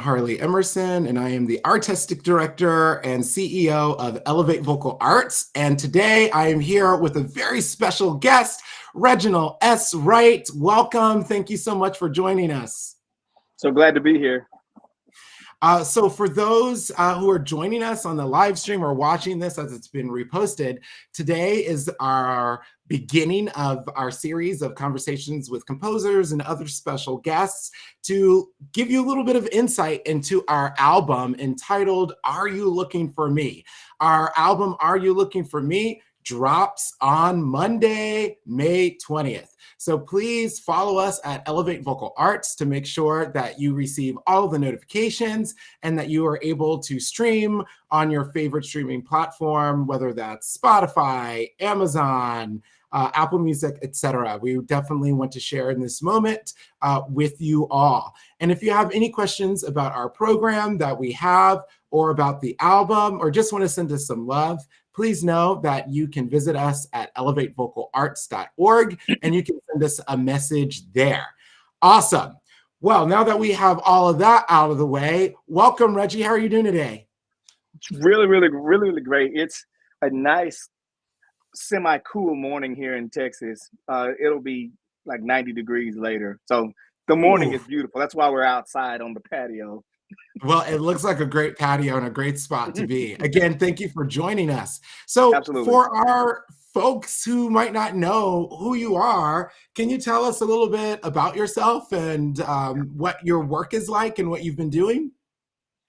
Harley Emerson, and I am the Artistic Director and CEO of Elevate Vocal Arts. And today I am here with a very special guest, Reginal S. Wright. Welcome. Thank you so much for joining us. So glad to be here. So for those who are joining us on the live stream or watching this as it's been reposted, today is our beginning of our series of conversations with composers and other special guests to give you a little bit of insight into our album entitled, Are You Looking for Me? Our album, Are You Looking for Me? Drops on Monday, May 20th. So please follow us at Elevate Vocal Arts to make sure that you receive all the notifications and that you are able to stream on your favorite streaming platform, whether that's Spotify, Amazon, Apple Music, etc. We definitely want to share in this moment with you all. And if you have any questions about our program that we have or about the album or just want to send us some love, please know that you can visit us at elevatevocalarts.org and you can send us a message there. Awesome. Well, now that we have all of that out of the way, welcome, Reggie. How are you doing today? It's really great. It's a nice semi-cool morning here in Texas. It'll be like 90 degrees later. So the morning is beautiful. That's why we're outside on the patio. Well, it looks like a great patio and a great spot to be. Again, thank you for joining us. So Absolutely. For our folks who might not know who you are, can you tell us a little bit about yourself and what your work is like and what you've been doing?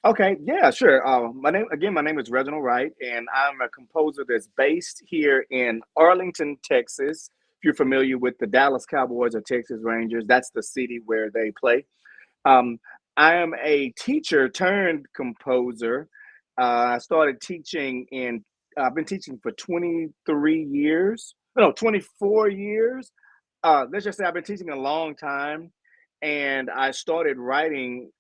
Okay, yeah, sure. My name is Reginal Wright, and I'm a composer that's based here in Arlington, Texas. If you're familiar with the Dallas Cowboys or Texas Rangers, that's the city where they play. I am a teacher turned composer. I started teaching I've been teaching for 24 years. Let's just say I've been teaching a long time. And I started writing,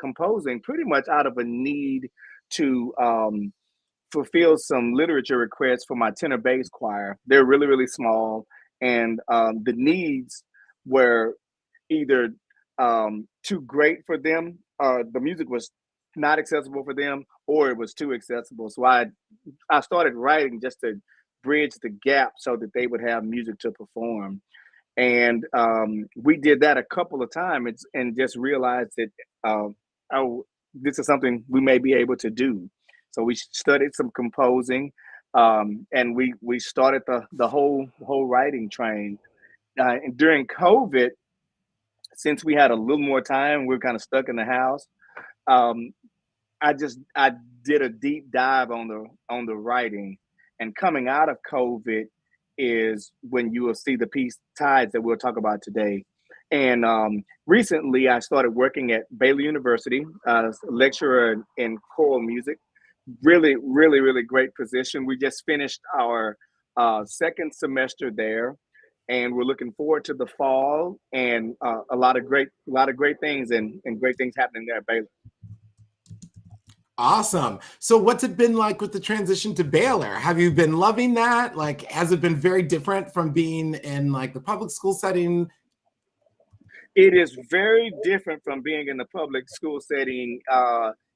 composing pretty much out of a need to fulfill some literature requests for my tenor bass choir. They're really small. And the needs were either too great for them, the music was not accessible for them, or it was too accessible. So I started writing just to bridge the gap so that they would have music to perform. And we did that a couple of times and just realized that this is something we may be able to do. So we studied some composing, and we started the whole writing train. And during COVID, since we had a little more time, we were kind of stuck in the house. I did a deep dive on the writing, and coming out of COVID is when you will see the piece Tides that we'll talk about today. And recently, I started working at Baylor University, lecturer in choral music. Really great position. We just finished our second semester there, and we're looking forward to the fall and a lot of great things and great things happening there at Baylor. Awesome. So what's it been like with the transition to Baylor? Have you been loving that? Like, has it been very different from being in like the public school setting? It is very different from being in the public school setting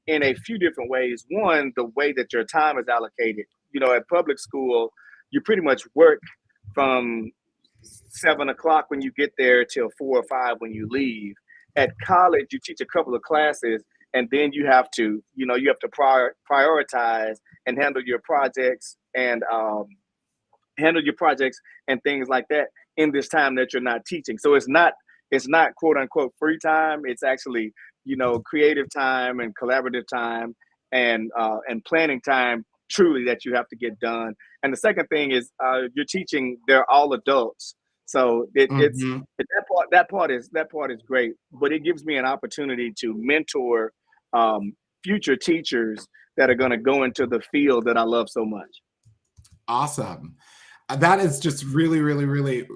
in a few different ways. One, the way that your time is allocated. You know, at public school, you pretty much work from 7 o'clock when you get there till 4 or 5 when you leave. At college, you teach a couple of classes, and then you have to prioritize and handle your projects and things like that in this time that you're not teaching. So it's not quote unquote free time. It's actually, creative time and collaborative time and planning time truly that you have to get done. And the second thing is you're teaching, they're all adults. So it's that part is great, but it gives me an opportunity to mentor future teachers that are going to go into the field that I love so much. Awesome. That is just really really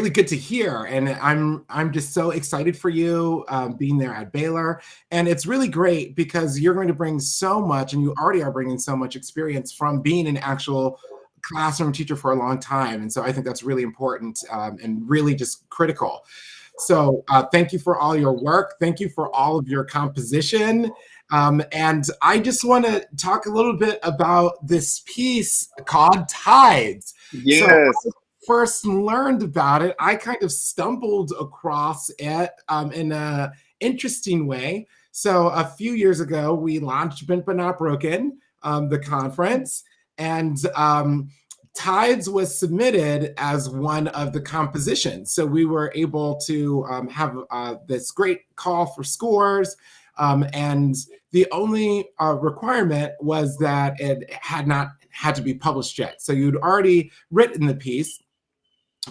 good to hear, and I'm just so excited for you being there at Baylor. And it's really great because you're going to bring so much, and you already are bringing so much experience from being an actual classroom teacher for a long time. And so I think that's really important and really just critical. So thank you for all your work. Thank you for all of your composition. And I just want to talk a little bit about this piece called Tides. So Yes. first learned about it, I kind of stumbled across it in a interesting way. So a few years ago, we launched Bent But Not Broken, the conference, and Tides was submitted as one of the compositions. So we were able to have this great call for scores. And the only requirement was that it had not had to be published yet. So you'd already written the piece,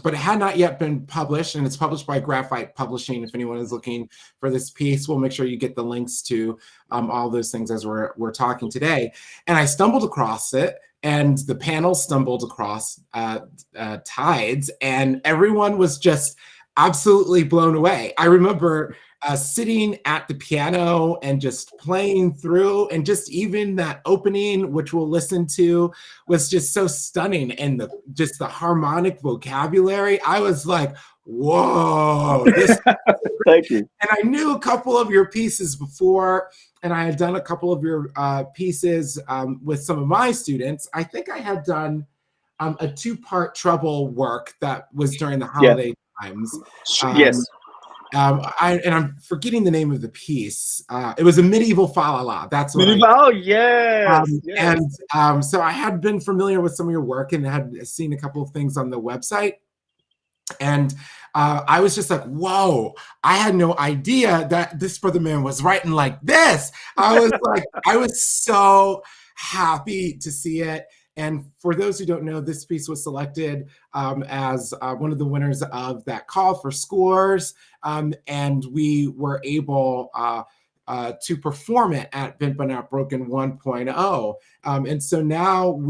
but it had not yet been published, and it's published by Graphite Publishing. If anyone is looking for this piece, we'll make sure you get the links to all those things as we're talking today. And I stumbled across it, and the panel stumbled across Tides, and everyone was just absolutely blown away. I remember sitting at the piano and just playing through, and just even that opening, which we'll listen to, was just so stunning, and the harmonic vocabulary. I was like, whoa, this. Thank you. And I knew a couple of your pieces before, and I had done a couple of your pieces with some of my students. I think I had done a two-part treble work that was during the holiday times. Yes. I'm forgetting the name of the piece. It was a medieval fa la la. That's what Oh, yes. Yes. And so I had been familiar with some of your work and had seen a couple of things on the website. And I was just like, whoa, I had no idea that this brother man was writing like this. I was so happy to see it. And for those who don't know, this piece was selected as one of the winners of that call for scores. And we were able to perform it at Bent But Not Broken 1.0. And so now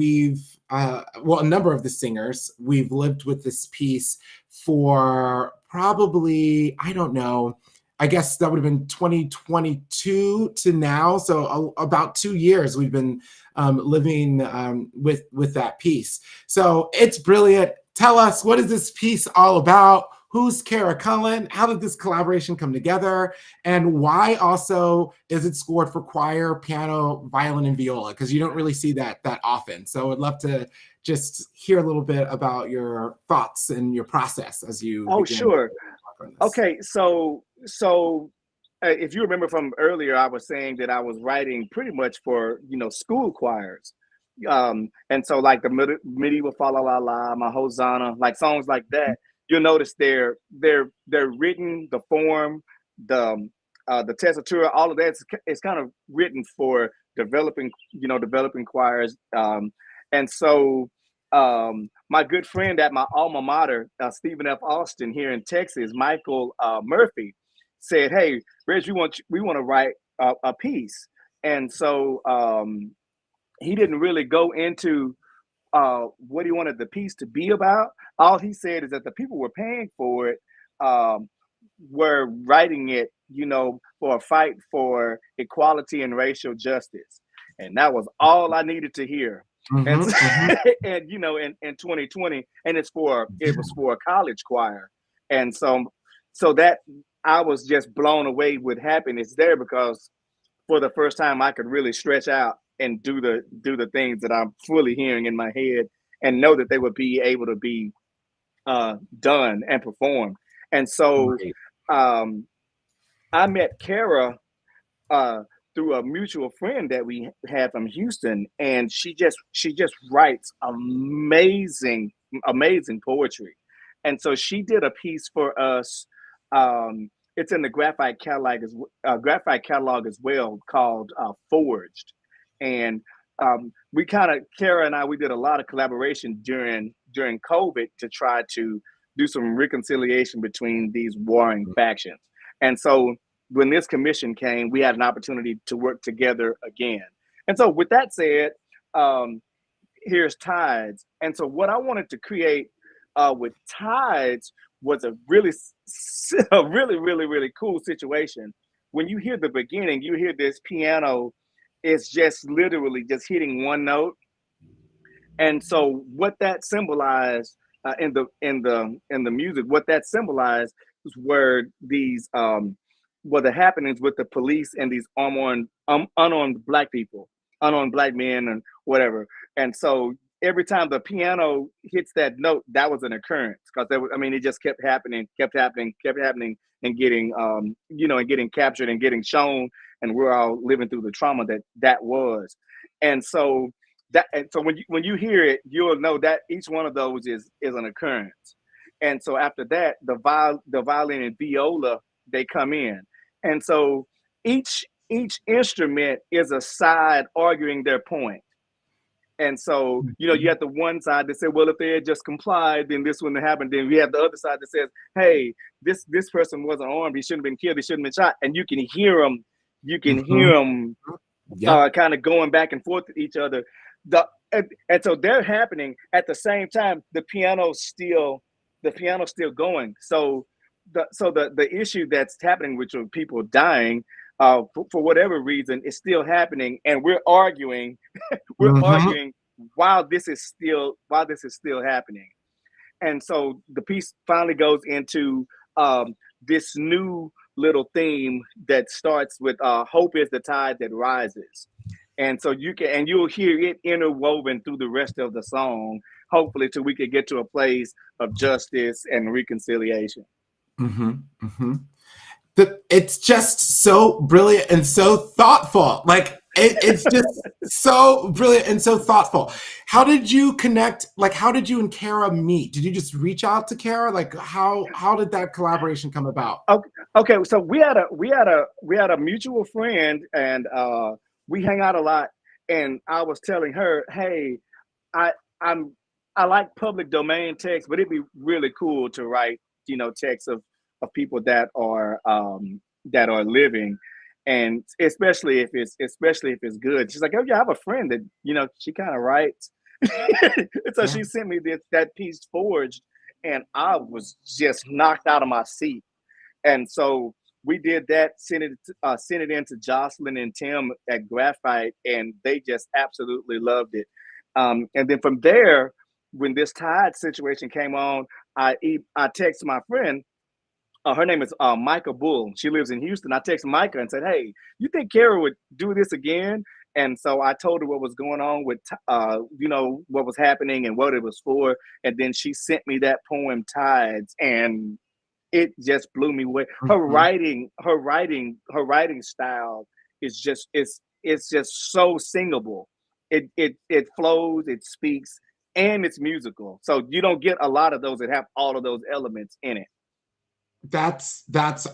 a number of the singers, we've lived with this piece for probably, I don't know, I guess that would have been 2022 to now. So about 2 years we've been living with that piece. So it's brilliant. Tell us, what is this piece all about? Who's Kara Cullen? How did this collaboration come together? And why also is it scored for choir, piano, violin, and viola? Because you don't really see that often. So I'd love to just hear a little bit about your thoughts and your process as you begin. Sure. Okay, so if you remember from earlier, I was saying that I was writing pretty much for school choirs, and so like the medieval fa la la la, my Hosanna, like songs like that. You'll notice they're written, the form, the tessitura, all of that is kind of written for developing choirs, and so. My good friend at my alma mater, Stephen F. Austin here in Texas, Michael Murphy, said, "Hey, Reg, we want to write a piece." And so he didn't really go into what he wanted the piece to be about. All he said is that the people were paying for it, were writing it, for a fight for equality and racial justice, and that was all I needed to hear. And and in 2020, and it was for a college choir, and so that I was just blown away with happiness there, because for the first time I could really stretch out and do the things that I'm fully hearing in my head, and know that they would be able to be done and performed. And so I met Kara through a mutual friend that we had from Houston, and she just writes amazing poetry. And so she did a piece for us. It's in the Graphite catalog as well, called Forged. And Kara and I, we did a lot of collaboration during COVID to try to do some reconciliation between these warring factions. And so when this commission came, we had an opportunity to work together again. And so with that said, here's Tides. And so what I wanted to create with Tides was a really cool situation. When you hear the beginning, you hear this piano, it's just literally just hitting one note. And so what that symbolized in the music, what that symbolized were these were the happenings with the police and these unarmed black people, unarmed black men and whatever. And so every time the piano hits that note, that was an occurrence, because I mean, it just kept happening, and getting and getting captured and getting shown, and we're all living through the trauma that was. And so when you hear it, you'll know that each one of those is an occurrence. And so after that, the violin and viola, they come in. And so each instrument is a side arguing their point. And so, you have the one side that said, well, if they had just complied, then this wouldn't have happened. Then we have the other side that says, hey, this person wasn't armed. He shouldn't have been killed. He shouldn't have been shot. And you can hear them kind of going back and forth with each other. And so they're happening at the same time. The piano's still going. So the issue that's happening, which are people dying for whatever reason, is still happening, and we're arguing. Arguing while this is still happening. And so the piece finally goes into this new little theme that starts with hope is the tide that rises. And so you'll hear it interwoven through the rest of the song, hopefully till we can get to a place of justice and reconciliation. It's just so brilliant and so thoughtful. Like it's just so brilliant and so thoughtful. How did you connect? Like, how did you and Kara meet? Did you just reach out to Kara? Like, how did that collaboration come about? Okay, so we had a mutual friend, and we hang out a lot. And I was telling her, hey, I like public domain text, but it'd be really cool to write, texts of people that are living, and especially if it's good. She's like, oh yeah, I have a friend that she kind of writes. So she sent me that piece forged, and I was just knocked out of my seat. And so we did that, sent it in to Jocelyn and Tim at Graphite, and they just absolutely loved it. And then from there, when this tide situation came on, I texted my friend. Her name is Micah Bull. She lives in Houston. I texted Micah and said, hey, you think Kara would do this again? And so I told her what was going on with, what was happening and what it was for. And then she sent me that poem Tides, and it just blew me away. Her writing style is just, it's just so singable. It flows, it speaks, and it's musical. So you don't get a lot of those that have all of those elements in it. That's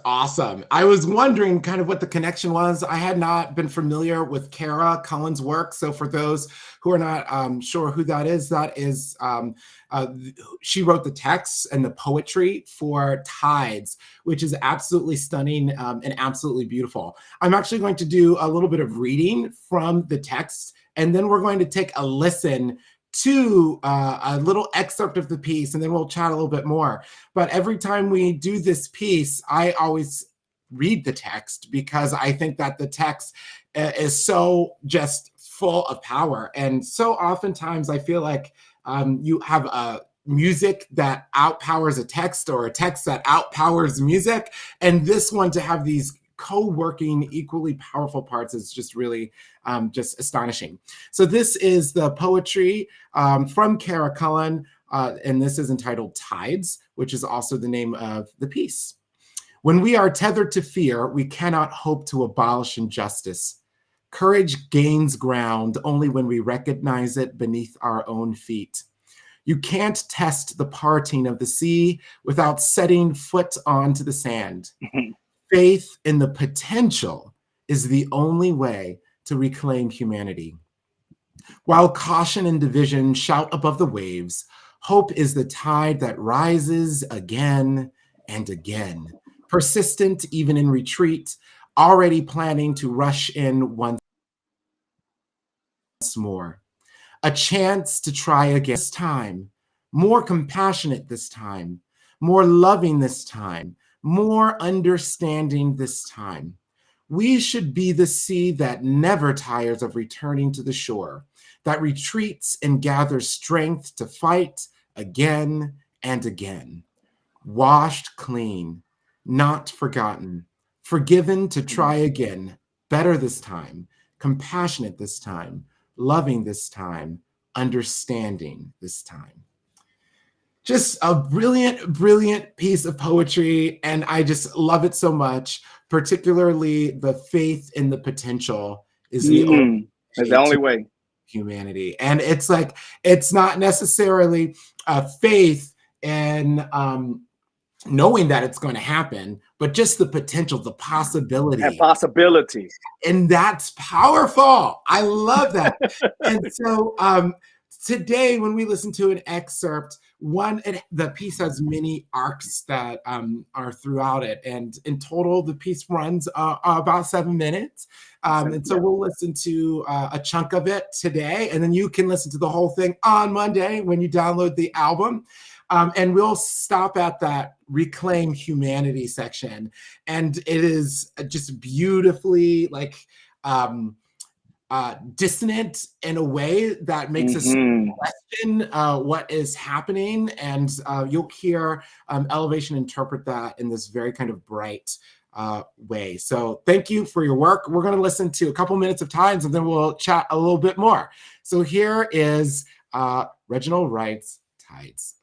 awesome. I was wondering kind of what the connection was. I had not been familiar with Kara Cullen's work. So for those who are not sure who that is, she wrote the texts and the poetry for Tides, which is absolutely stunning and absolutely beautiful. I'm actually going to do a little bit of reading from the text, and then we're going to take a listen to a little excerpt of the piece, and then we'll chat a little bit more. But every time we do this piece, I always read the text, because I think that the text is so just full of power. And so oftentimes I feel like you have a music that outpowers a text, or a text that outpowers music. And this one, to have these co-working equally powerful parts, is just really just astonishing. So this is the poetry from Kara Cullen, and this is entitled Tides, which is also the name of the piece. When we are tethered to fear, we cannot hope to abolish injustice. Courage gains ground only when we recognize it beneath our own feet. You can't test the parting of the sea without setting foot onto the sand. Faith in the potential is the only way to reclaim humanity. While caution and division shout above the waves, hope is the tide that rises again and again, persistent even in retreat, already planning to rush in once more. A chance to try again this time, more compassionate this time, more loving this time, more understanding this time. We should be the sea that never tires of returning to the shore, that retreats and gathers strength to fight again and again. Washed clean, not forgotten, forgiven to try again, better this time, compassionate this time, loving this time, understanding this time. Just a brilliant, brilliant piece of poetry. And I just love it so much, particularly the faith in the potential is the only That's the only way. Humanity. And it's like, it's not necessarily a faith in knowing that it's going to happen, but just the potential, the possibility. And possibilities. And that's powerful. I love that. And so today, when we listen to an excerpt, the piece has many arcs that are throughout it. And in total, the piece runs about 7 minutes. And so we'll listen to a chunk of it today, and then you can listen to the whole thing on Monday when you download the album. And we'll stop at that Reclaim Humanity section. And it is just beautifully like dissonant in a way that makes us question what is happening. And you'll hear Elevation interpret that in this very kind of bright way. So thank you for your work. We're going to listen to a couple minutes of Tides, and then we'll chat a little bit more. So here is Reginal Wright's Tides.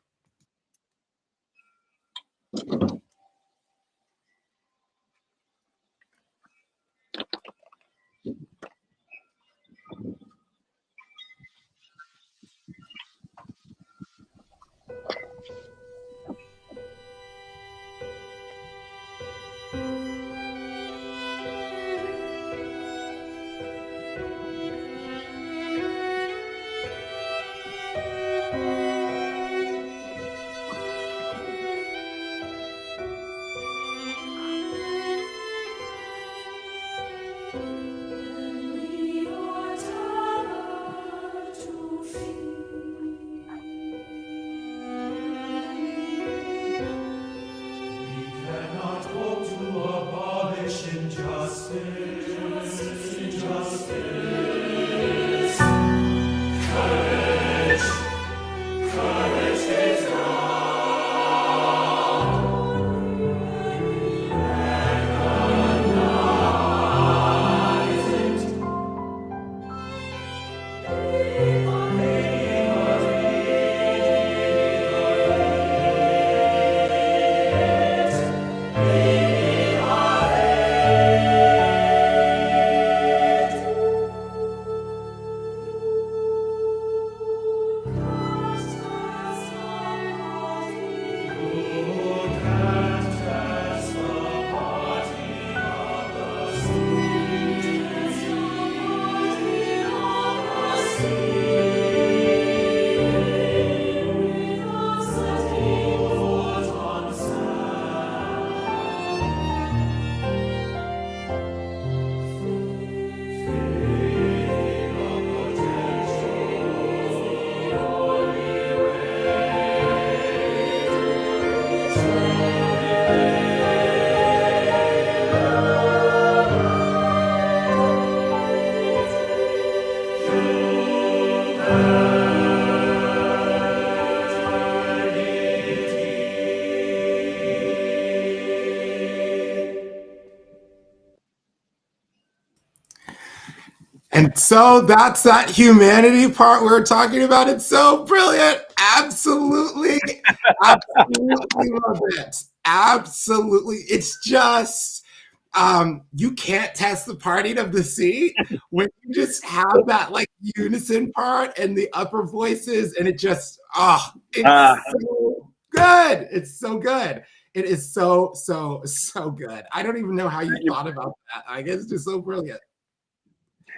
And so that's that humanity part we were talking about. It's so brilliant. Absolutely. Absolutely love it. Absolutely. It's just, you can't test the parting of the sea when you just have that like unison part and the upper voices, and it just, it's so good. It's so good. It is so, so, so good. I don't even know how you thought about that. I guess it's just so brilliant.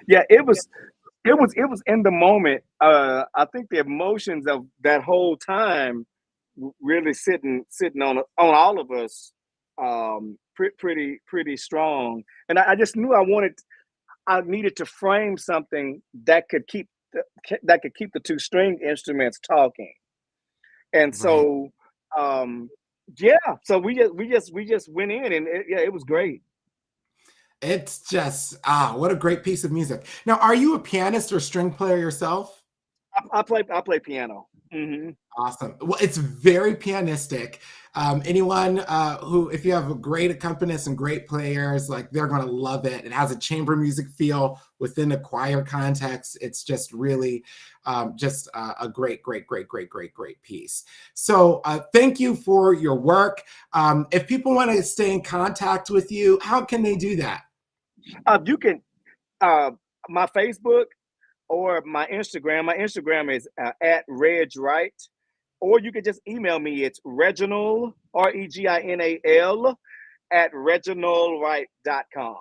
Yeah, it was in the moment. I think the emotions of that whole time really sitting on all of us pretty strong. And I just knew I needed to frame something that could keep the two string instruments talking. And so so we just went in, and it was great. It's just, what a great piece of music. Now, are you a pianist or string player yourself? I play piano. Mm-hmm. Awesome. Well, it's very pianistic. Anyone who, if you have a great accompanist and great players, like they're going to love it. It has a chamber music feel within a choir context. It's just really just a great, great, great, great, great, great piece. So thank you for your work. If people want to stay in contact with you, how can they do that? You can my Facebook or my Instagram. My Instagram is at Reg Wright, or you can just email me. It's Reginal Reginal at reginaldwright.com.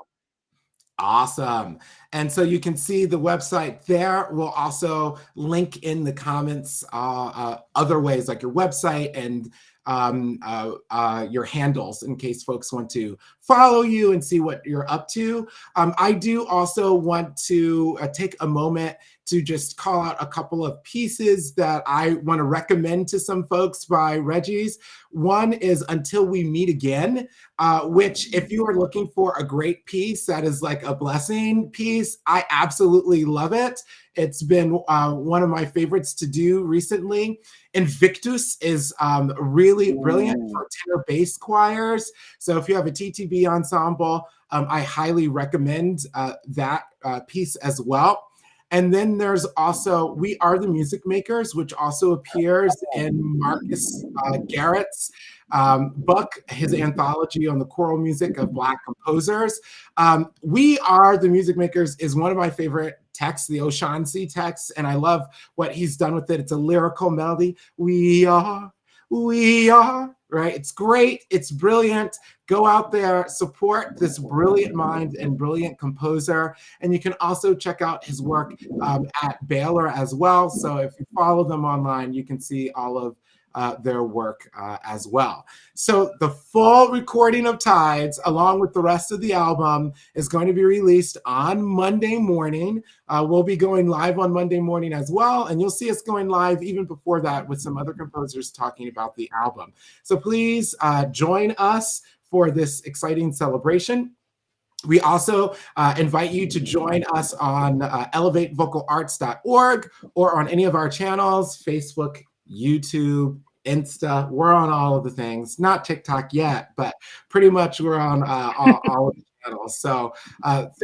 Awesome. And so you can see the website there. We'll also link in the comments other ways like your website and your handles in case folks want to follow you and see what you're up to. I do also want to take a moment to just call out a couple of pieces that I want to recommend to some folks by Reggie's. One is Until We Meet Again, which if you are looking for a great piece that is like a blessing piece, I absolutely love it. It's been one of my favorites to do recently. Invictus is really brilliant for tenor bass choirs. So if you have a TTB ensemble, I highly recommend that piece as well. And then there's also We Are the Music Makers, which also appears in Marcus Garrett's book, his anthology on the choral music of Black composers. We Are the Music Makers is one of my favorite texts, the O'Shaughnessy text, and I love what he's done with it. It's a lyrical melody. We are, right? It's great. It's brilliant. Go out there, support this brilliant mind and brilliant composer. And you can also check out his work at Baylor as well. So if you follow them online, you can see all of their work as well. So the full recording of Tides, along with the rest of the album, is going to be released on Monday morning. We'll be going live on Monday morning as well, and you'll see us going live even before that with some other composers talking about the album. So please join us for this exciting celebration. We also invite you to join us on elevatevocalarts.org or on any of our channels, Facebook, YouTube, Insta. We're on all of the things, not TikTok yet, but pretty much we're on all of the channels. So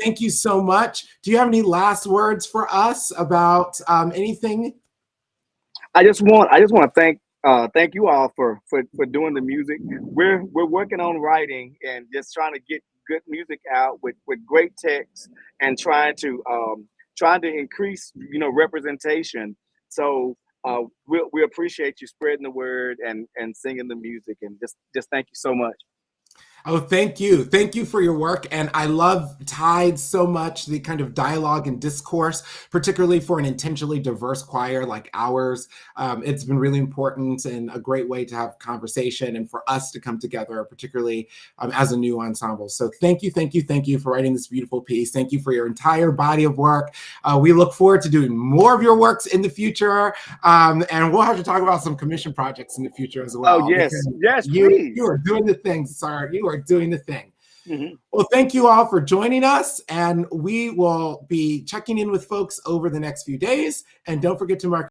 thank you so much. Do you have any last words for us about anything? I just want to thank you all for doing the music. We're working on writing and just trying to get good music out with great text and trying to increase representation. So we appreciate you spreading the word and singing the music, and just thank you so much. Oh, thank you. Thank you for your work. And I love Tides so much, the kind of dialogue and discourse, particularly for an intentionally diverse choir like ours. It's been really important and a great way to have conversation and for us to come together, particularly as a new ensemble. So thank you, thank you, thank you for writing this beautiful piece. Thank you for your entire body of work. We look forward to doing more of your works in the future. And we'll have to talk about some commission projects in the future as well. Oh, yes. Yes, please. You are doing the thing, sir. You are doing the thing. Mm-hmm. Well, thank you all for joining us, and we will be checking in with folks over the next few days. And don't forget to mark